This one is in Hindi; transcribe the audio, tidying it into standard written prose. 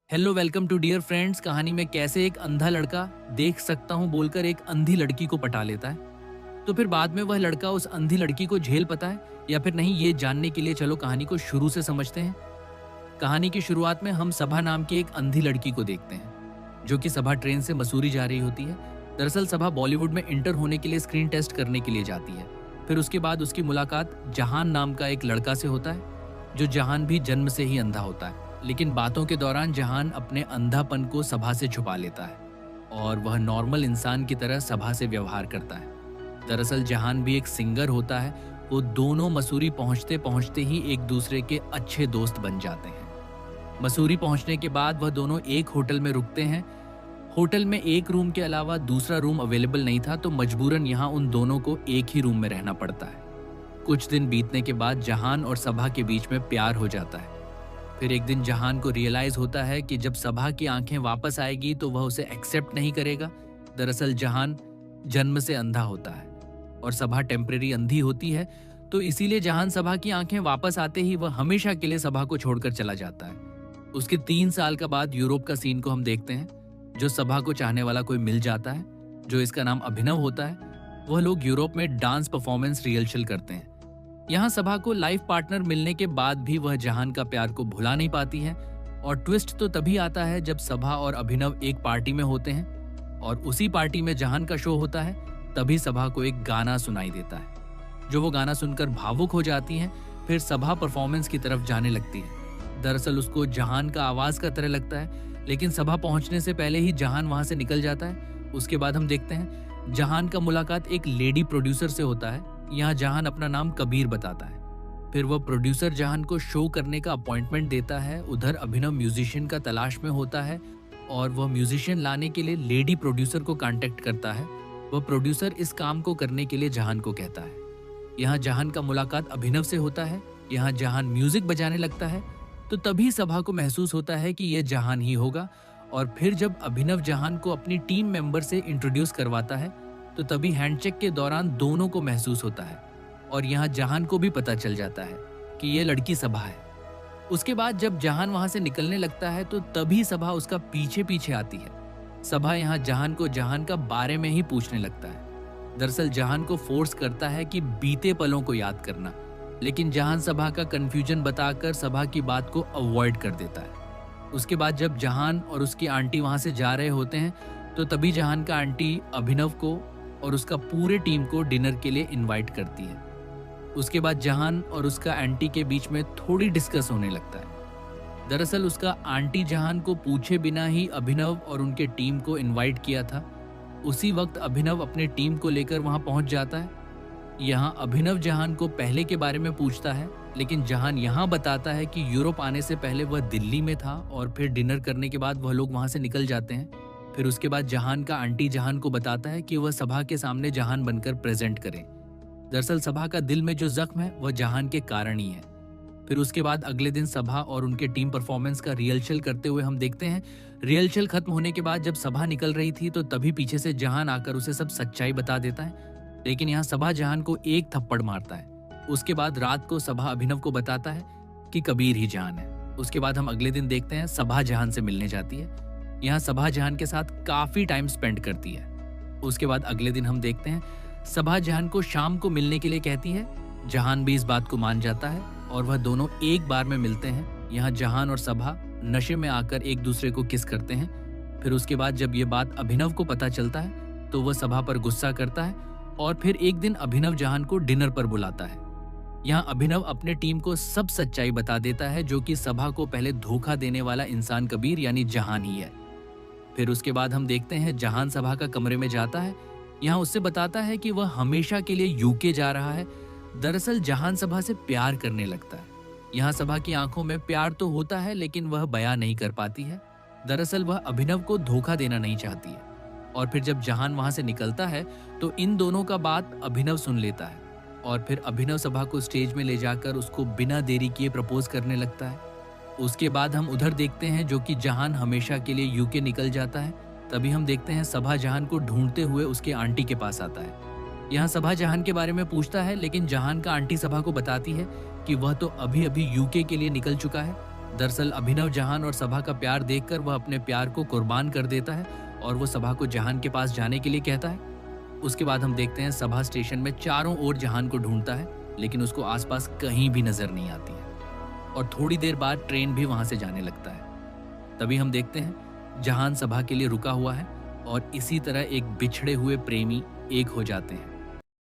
Hello welcome to dear friends. कहानी में कैसे एक अंधा लड़का देख सकता हूँ बोलकर एक अंधी लड़की को पटा लेता है। तो फिर बाद में वह लड़का उस अंधी लड़की को झेल पाता है या फिर नहीं, ये जानने के लिए चलो कहानी को शुरू से समझते हैं। कहानी की शुरुआत में हम सभा नाम की एक अंधी लड़की को देखते हैं जो कि सभा ट्रेन से मसूरी जा रही होती है। दरअसल सभा बॉलीवुड में इंटर होने के लिए स्क्रीन टेस्ट करने के लिए जाती है। फिर उसके बाद उसकी मुलाकात जहान नाम का एक लड़का से होता है जो जहान भी जन्म से ही अंधा होता है। लेकिन बातों के दौरान जहान अपने अंधापन को सभा से छुपा लेता है और वह नॉर्मल इंसान की तरह सभा से व्यवहार करता है। दरअसल जहान भी एक सिंगर होता है। वो दोनों मसूरी पहुंचते पहुंचते ही एक दूसरे के अच्छे दोस्त बन जाते हैं। मसूरी पहुंचने के बाद वह दोनों एक होटल में रुकते हैं। होटल में एक रूम के अलावा दूसरा रूम अवेलेबल नहीं था, तो मजबूरन यहाँ उन दोनों को एक ही रूम में रहना पड़ता है। कुछ दिन बीतने के बाद जहान और सभा के बीच में प्यार हो जाता है। फिर एक दिन जहान को रियलाइज होता है कि जब सभा की आंखें वापस आएगी तो वह उसे एक्सेप्ट नहीं करेगा। दरअसल जहान जन्म से अंधा होता है और सभा टेम्परेरी अंधी होती है, तो इसीलिए जहान सभा की आंखें वापस आते ही वह हमेशा के लिए सभा को छोड़कर चला जाता है। उसके 3 साल का बाद यूरोप का सीन को हम देखते हैं, जो सभा को चाहने वाला कोई मिल जाता है जो इसका नाम अभिनव होता है। वह लोग यूरोप में डांस परफॉर्मेंस रिहर्सल करते हैं। यहाँ सभा को लाइफ पार्टनर मिलने के बाद भी वह जहान का प्यार को भुला नहीं पाती है। और ट्विस्ट तो तभी आता है जब सभा और अभिनव एक पार्टी में होते हैं और उसी पार्टी में जहान का शो होता है। तभी सभा को एक गाना सुनाई देता है, जो वो गाना सुनकर भावुक हो जाती है। फिर सभा परफॉर्मेंस की तरफ जाने लगती है। दरअसल उसको जहान का आवाज का तरह लगता है, लेकिन सभा पहुंचने से पहले ही जहान वहां से निकल जाता है। उसके बाद हम देखते हैं जहान का मुलाकात एक लेडी प्रोड्यूसर से होता है। यहाँ जहान अपना नाम कबीर बताता है। फिर वह प्रोड्यूसर जहान को शो करने का अपॉइंटमेंट देता है। उधर अभिनव म्यूजिशियन का तलाश में होता है और वह म्यूजिशियन लाने के लिए लेडी प्रोड्यूसर को कांटेक्ट करता है। वह प्रोड्यूसर इस काम को करने के लिए जहान को कहता है। यहाँ जहान का मुलाकात अभिनव से होता है। यहाँ जहान म्यूजिक बजाने लगता है, तो तभी सभा को महसूस होता है कि यह जहान ही होगा। और फिर जब अभिनव जहान को अपनी टीम मेंबर से इंट्रोड्यूस करवाता है, तो तभी हैंडचेक के दौरान दोनों को महसूस होता है और यहाँ जहान को भी पता चल जाता है कि यह लड़की सभा है। उसके बाद जब जहान वहां से निकलने लगता है, तो तभी सभा उसका पीछे पीछे आती है। सभा यहाँ जहान को जहान का बारे में ही पूछने लगता है। दरअसल जहान को फोर्स करता है कि बीते पलों को याद करना, लेकिन जहान सभा का कंफ्यूजन बताकर सभा की बात को अवॉइड कर देता है। उसके बाद जब जहान और उसकी आंटी वहां से जा रहे होते हैं, तो तभी जहान का आंटी अभिनव को और उसका पूरे टीम को डिनर के लिए इनवाइट करती है। उसके बाद जहान और उसका आंटी के बीच में थोड़ी डिस्कस होने लगता है। दरअसल उसका आंटी जहान को पूछे बिना ही अभिनव और उनके टीम को इनवाइट किया था। उसी वक्त अभिनव अपने टीम को लेकर वहां पहुंच जाता है। यहाँ अभिनव जहान को पहले के बारे में पूछता है, लेकिन जहान यहाँ बताता है कि यूरोप आने से पहले वह दिल्ली में था और फिर डिनर करने के बाद वह लोग वहां से निकल जाते हैं। फिर उसके बाद जहान का आंटी जहान को बताता है कि वह सभा के सामने जहान बनकर प्रेजेंट करे। दरअसल सभा का दिल में जो जख्म है वह जहान के कारण ही है। फिर उसके बाद अगले दिन सभा और उनके टीम परफॉर्मेंस का रिहर्सल करते हुए हम देखते हैं। रिहर्सल खत्म होने के बाद जब सभा निकल रही थी, तो तभी पीछे से जहान आकर उसे सब सच्चाई बता देता है। लेकिन यहाँ सभा जहान को एक थप्पड़ मारता है। उसके बाद रात को सभा अभिनव को बताता है कि कबीर ही जहान है। उसके बाद हम अगले दिन देखते हैं सभा जहान से मिलने जाती है। यहाँ सभा जहान के साथ काफी टाइम स्पेंड करती है। उसके बाद अगले दिन हम देखते हैं सभा जहान को शाम को मिलने के लिए कहती है। जहान भी इस बात को मान जाता है और वह दोनों एक बार में मिलते हैं। यहाँ जहान और सभा नशे में आकर एक दूसरे को किस करते हैं। फिर उसके बाद जब ये बात अभिनव को पता चलता है, तो वह सभा पर गुस्सा करता है और फिर एक दिन अभिनव जहान को डिनर पर बुलाता है। यहाँ अभिनव अपने टीम को सब सच्चाई बता देता है, जो कि सभा को पहले धोखा देने वाला इंसान कबीर यानी जहान ही है। फिर उसके बाद हम देखते हैं जहान सभा का कमरे में जाता है। यहाँ उससे बताता है कि वह हमेशा के लिए यूके जा रहा है। दरअसल जहान सभा से प्यार करने लगता है। यहाँ सभा की आंखों में प्यार तो होता है, लेकिन वह बयां नहीं कर पाती है। दरअसल वह अभिनव को धोखा देना नहीं चाहती है। और फिर जब जहान वहां से निकलता है, तो इन दोनों का बात अभिनव सुन लेता है और फिर अभिनव सभा को स्टेज में ले जाकर उसको बिना देरी किए प्रपोज करने लगता है। उसके बाद हम उधर देखते हैं जो कि जहान हमेशा के लिए यूके निकल जाता है। तभी हम देखते हैं सभा जहान को ढूंढते हुए उसके आंटी के पास आता है। यहाँ सभा जहान के बारे में पूछता है, लेकिन जहान का आंटी सभा को बताती है कि वह तो अभी अभी यूके के लिए निकल चुका है दरअसल अभिनव जहान और सभा का प्यार देखकर वह अपने प्यार को कुर्बान कर देता है और वो सभा को जहान के पास जाने के लिए कहता है। उसके बाद हम देखते हैं सभा स्टेशन में चारों ओर जहान को ढूंढता है, लेकिन उसको आसपास कहीं भी नजर नहीं आती है और थोड़ी देर बाद ट्रेन भी वहां से जाने लगता है। तभी हम देखते हैं जहान सभा के लिए रुका हुआ है और इसी तरह एक बिछड़े हुए प्रेमी एक हो जाते हैं।